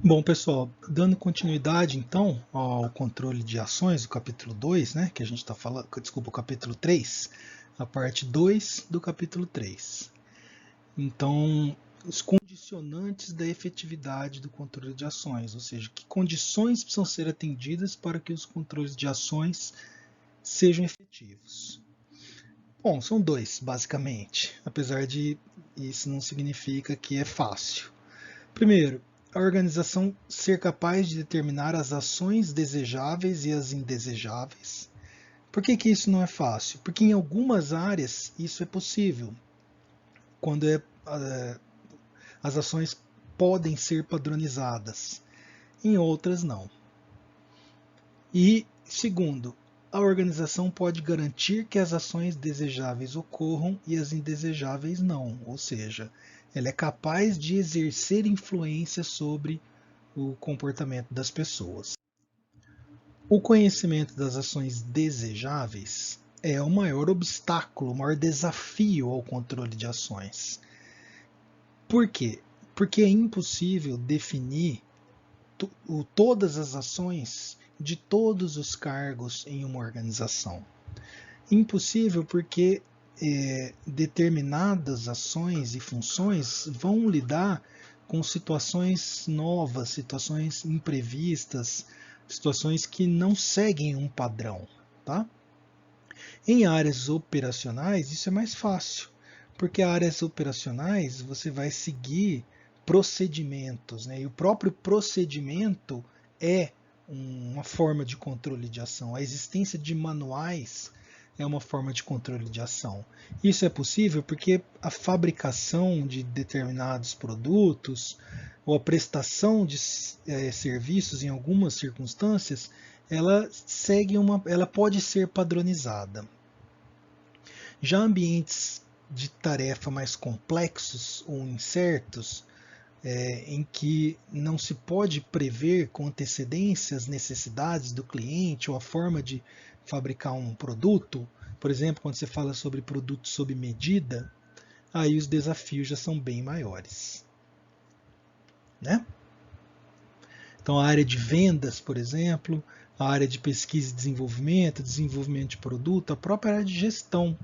Bom, pessoal, dando continuidade então ao controle de ações, o capítulo 2, né, que a gente está falando, desculpa, o capítulo 3, a parte 2 do capítulo 3. Então, os condicionantes da efetividade do controle de ações, ou seja, que condições precisam ser atendidas para que os controles de ações sejam efetivos. Bom, são dois, basicamente, apesar de isso não significa que é fácil. Primeiro, a organização ser capaz de determinar as ações desejáveis e as indesejáveis. Por que isso não é fácil? Porque em algumas áreas isso é possível, quando as ações podem ser padronizadas, em outras não. E, segundo, a organização pode garantir que as ações desejáveis ocorram e as indesejáveis não, ou seja, ela é capaz de exercer influência sobre o comportamento das pessoas. O conhecimento das ações desejáveis é o maior obstáculo, o maior desafio ao controle de ações. Por quê? Porque é impossível definir todas as ações de todos os cargos em uma organização. Impossível porque determinadas ações e funções vão lidar com situações novas, situações imprevistas, situações que não seguem um padrão. Tá? Em áreas operacionais, isso é mais fácil, porque áreas operacionais você vai seguir procedimentos, né? E o próprio procedimento é uma forma de controle de ação. A existência de manuais é uma forma de controle de ação. Isso é possível porque a fabricação de determinados produtos ou a prestação de serviços em algumas circunstâncias, ela pode ser padronizada. Já ambientes de tarefa mais complexos ou incertos, em que não se pode prever com antecedência as necessidades do cliente ou a forma de fabricar um produto, por exemplo, quando você fala sobre produto sob medida, aí os desafios já são bem maiores. Né? Então, a área de vendas, por exemplo, a área de pesquisa e desenvolvimento, desenvolvimento de produto, a própria área de gestão,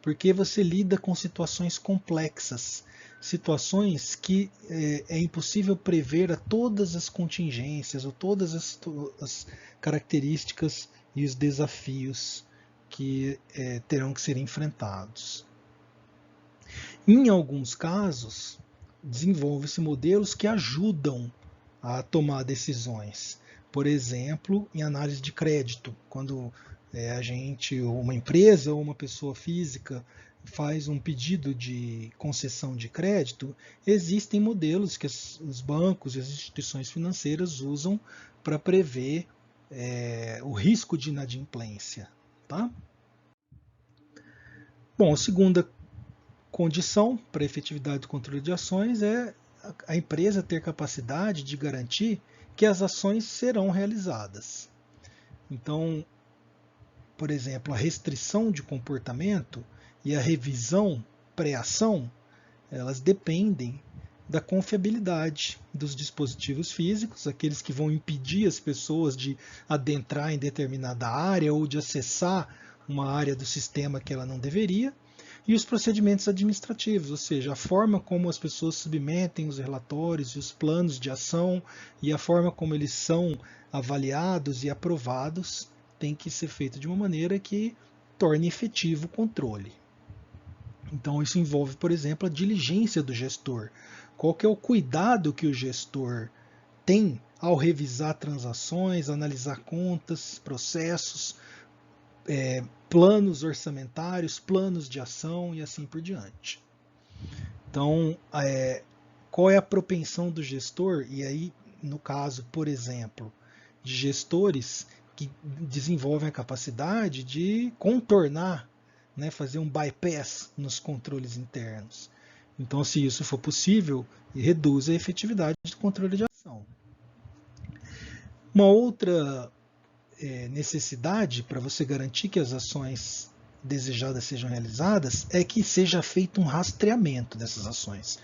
porque você lida com situações complexas, situações que é impossível prever a todas as contingências ou todas as características e os desafios que terão que ser enfrentados. Em alguns casos, desenvolvem-se modelos que ajudam a tomar decisões. Por exemplo, em análise de crédito, quando uma empresa ou uma pessoa física faz um pedido de concessão de crédito, existem modelos que os bancos e as instituições financeiras usam para prever o risco de inadimplência. Tá? Bom, a segunda condição para a efetividade do controle de ações é a empresa ter capacidade de garantir que as ações serão realizadas. Então, por exemplo, a restrição de comportamento e a revisão pré-ação, elas dependem da confiabilidade dos dispositivos físicos, aqueles que vão impedir as pessoas de adentrar em determinada área ou de acessar uma área do sistema que ela não deveria, e os procedimentos administrativos, ou seja, a forma como as pessoas submetem os relatórios e os planos de ação e a forma como eles são avaliados e aprovados tem que ser feito de uma maneira que torne efetivo o controle. Então isso envolve, por exemplo, a diligência do gestor. Qual que é o cuidado que o gestor tem ao revisar transações, analisar contas, processos, planos orçamentários, planos de ação e assim por diante. Então, qual é a propensão do gestor? E aí, no caso, por exemplo, de gestores que desenvolvem a capacidade de contornar, né, fazer um bypass nos controles internos. Então, se isso for possível, reduz a efetividade do controle de ação. Uma outra necessidade para você garantir que as ações desejadas sejam realizadas é que seja feito um rastreamento dessas ações.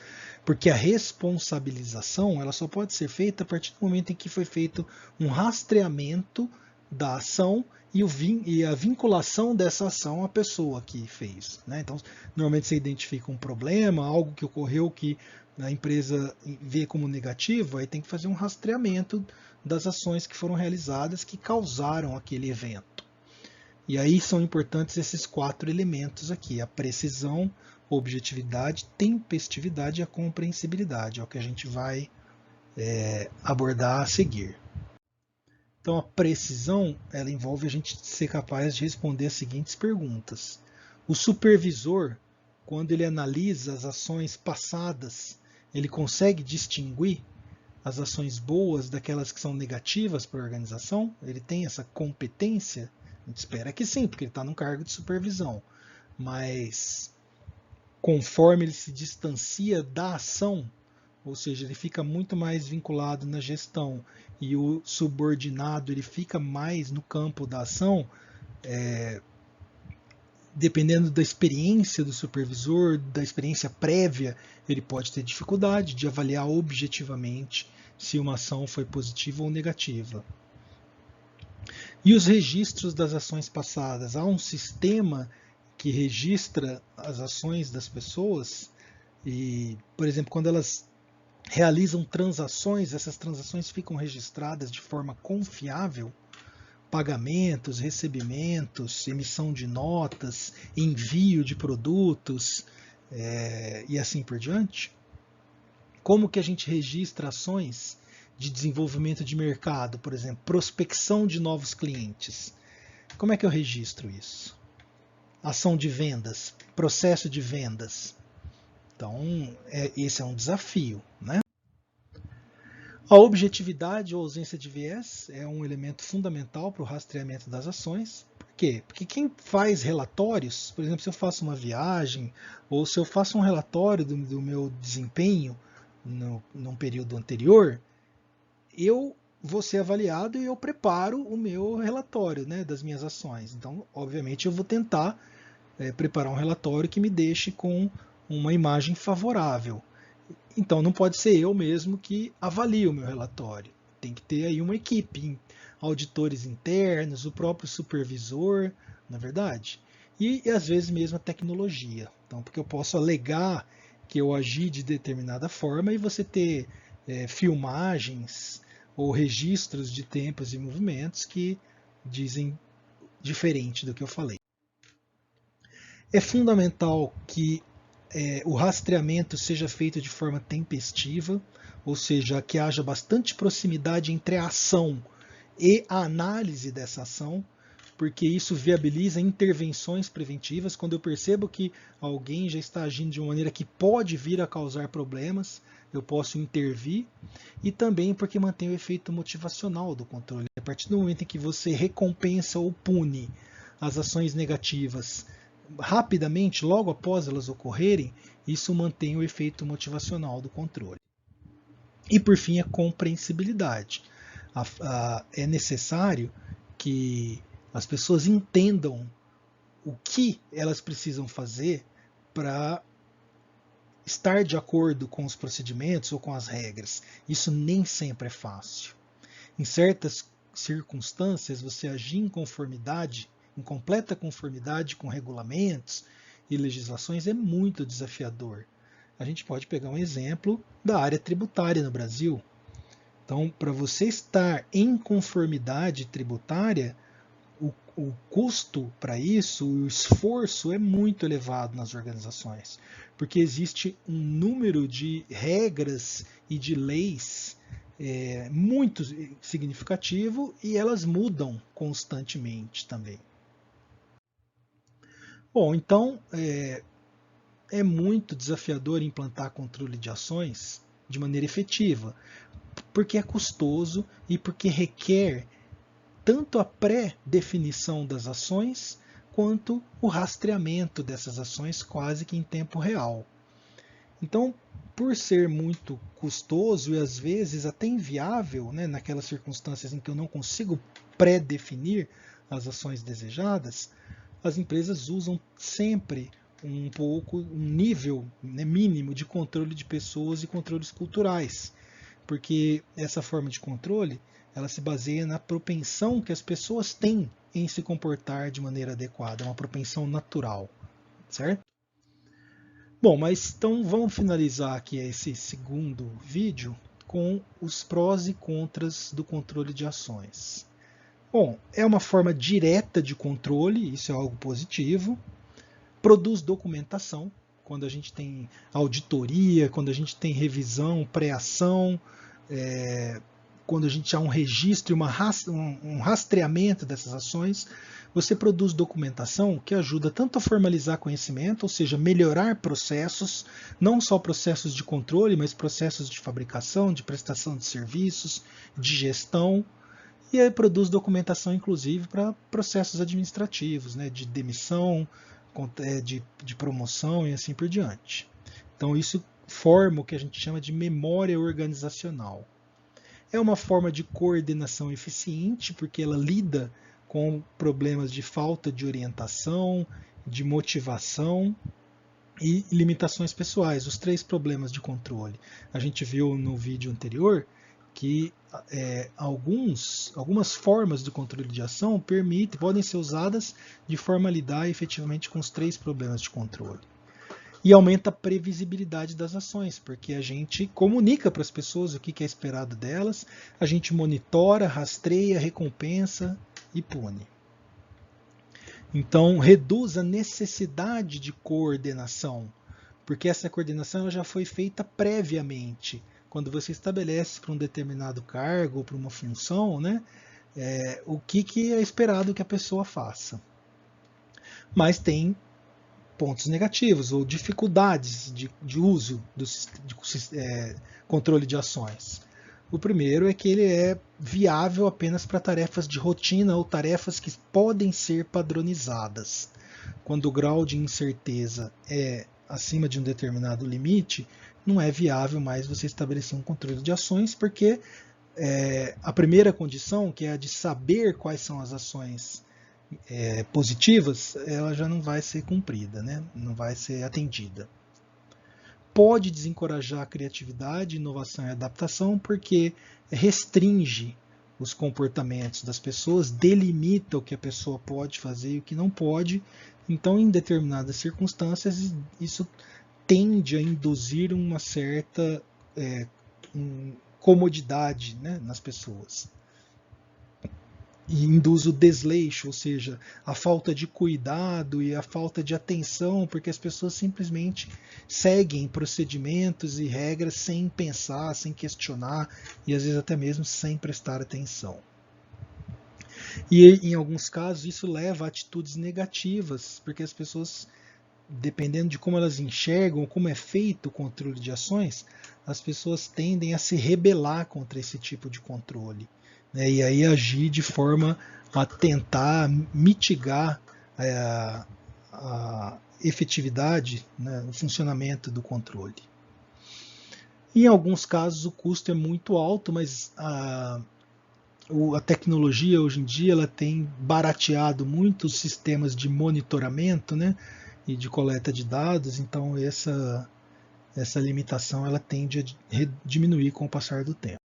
Porque a responsabilização ela só pode ser feita a partir do momento em que foi feito um rastreamento da ação e a vinculação dessa ação à pessoa que fez. Né? Então, normalmente você identifica um problema, algo que ocorreu que a empresa vê como negativo, aí tem que fazer um rastreamento das ações que foram realizadas que causaram aquele evento. E aí são importantes esses 4 elementos aqui: a precisão, objetividade, tempestividade e a compreensibilidade. É o que a gente vai abordar a seguir. Então a precisão ela envolve a gente ser capaz de responder as seguintes perguntas. O supervisor, quando ele analisa as ações passadas, ele consegue distinguir as ações boas daquelas que são negativas para a organização? Ele tem essa competência? A gente espera que sim, porque ele está num cargo de supervisão. Mas conforme ele se distancia da ação, ou seja, ele fica muito mais vinculado na gestão e o subordinado ele fica mais no campo da ação, dependendo da experiência do supervisor, da experiência prévia, ele pode ter dificuldade de avaliar objetivamente se uma ação foi positiva ou negativa. E os registros das ações passadas? Há um sistema que registra as ações das pessoas e, por exemplo, quando elas realizam transações, essas transações ficam registradas de forma confiável? Pagamentos, recebimentos, emissão de notas, envio de produtos e assim por diante? Como que a gente registra ações de desenvolvimento de mercado, por exemplo, prospecção de novos clientes? Como é que eu registro isso? Ação de vendas, processo de vendas. Então, esse é um desafio, né? A objetividade ou ausência de viés é um elemento fundamental para o rastreamento das ações. Por quê? Porque quem faz relatórios, por exemplo, se eu faço uma viagem ou se eu faço um relatório do meu desempenho num período anterior, eu vou ser avaliado e eu preparo o meu relatório, né, das minhas ações. Então, obviamente, eu vou tentar preparar um relatório que me deixe com uma imagem favorável. Então não pode ser eu mesmo que avalie o meu relatório. Tem que ter aí uma equipe, auditores internos, o próprio supervisor, na verdade. E às vezes mesmo a tecnologia. Então, porque eu posso alegar que eu agi de determinada forma e você ter filmagens ou registros de tempos e movimentos que dizem diferente do que eu falei. É fundamental que o rastreamento seja feito de forma tempestiva, ou seja, que haja bastante proximidade entre a ação e a análise dessa ação, porque isso viabiliza intervenções preventivas. Quando eu percebo que alguém já está agindo de uma maneira que pode vir a causar problemas, eu posso intervir, e também porque mantém o efeito motivacional do controle. A partir do momento em que você recompensa ou pune as ações negativas rapidamente, logo após elas ocorrerem, isso mantém o efeito motivacional do controle. E por fim, a compreensibilidade. É necessário que as pessoas entendam o que elas precisam fazer para estar de acordo com os procedimentos ou com as regras. Isso nem sempre é fácil. Em certas circunstâncias, você agir em conformidade, em completa conformidade com regulamentos e legislações é muito desafiador. A gente pode pegar um exemplo da área tributária no Brasil. Então, para você estar em conformidade tributária, o custo para isso, o esforço é muito elevado nas organizações, porque existe um número de regras e de leis muito significativo e elas mudam constantemente também. Bom, então é muito desafiador implantar controle de ações de maneira efetiva, porque é custoso e porque requer tanto a pré-definição das ações quanto o rastreamento dessas ações quase que em tempo real. Então, por ser muito custoso e às vezes até inviável, né, naquelas circunstâncias em que eu não consigo pré-definir as ações desejadas, as empresas usam sempre um nível, né, mínimo de controle de pessoas e controles culturais, porque essa forma de controle ela se baseia na propensão que as pessoas têm em se comportar de maneira adequada, uma propensão natural, certo? Bom, mas então vamos finalizar aqui esse segundo vídeo com os prós e contras do controle de ações. Bom, é uma forma direta de controle, isso é algo positivo. Produz documentação, quando a gente tem auditoria, quando a gente tem revisão, pré-ação, quando a gente há um registro, um rastreamento dessas ações, você produz documentação que ajuda tanto a formalizar conhecimento, ou seja, melhorar processos, não só processos de controle, mas processos de fabricação, de prestação de serviços, de gestão, e aí produz documentação, inclusive, para processos administrativos, né, de demissão, de promoção e assim por diante. Então isso forma o que a gente chama de memória organizacional. É uma forma de coordenação eficiente, porque ela lida com problemas de falta de orientação, de motivação e limitações pessoais, os 3 problemas de controle. A gente viu no vídeo anterior que algumas formas de controle de ação podem ser usadas de forma a lidar efetivamente com os 3 problemas de controle. E aumenta a previsibilidade das ações, porque a gente comunica para as pessoas o que é esperado delas, a gente monitora, rastreia, recompensa e pune. Então, reduz a necessidade de coordenação, porque essa coordenação já foi feita previamente. Quando você estabelece para um determinado cargo ou para uma função, né, o que é esperado que a pessoa faça. Mas tem pontos negativos ou dificuldades de uso do controle de ações. O primeiro é que ele é viável apenas para tarefas de rotina ou tarefas que podem ser padronizadas. Quando o grau de incerteza é acima de um determinado limite, não é viável mais você estabelecer um controle de ações, porque a primeira condição, que é a de saber quais são as ações positivas, ela já não vai ser cumprida, né? Não vai ser atendida. Pode desencorajar a criatividade, inovação e adaptação, porque restringe os comportamentos das pessoas, delimita o que a pessoa pode fazer e o que não pode. Então, em determinadas circunstâncias, isso tende a induzir uma certa comodidade, né, nas pessoas. E induz o desleixo, ou seja, a falta de cuidado e a falta de atenção, porque as pessoas simplesmente seguem procedimentos e regras sem pensar, sem questionar e às vezes até mesmo sem prestar atenção. E em alguns casos isso leva a atitudes negativas, porque as pessoas, dependendo de como elas enxergam, como é feito o controle de ações, as pessoas tendem a se rebelar contra esse tipo de controle. E aí agir de forma a tentar mitigar a efetividade, né, o funcionamento do controle. Em alguns casos o custo é muito alto, mas a tecnologia hoje em dia ela tem barateado muito os sistemas de monitoramento, né, e de coleta de dados, então essa limitação ela tende a diminuir com o passar do tempo.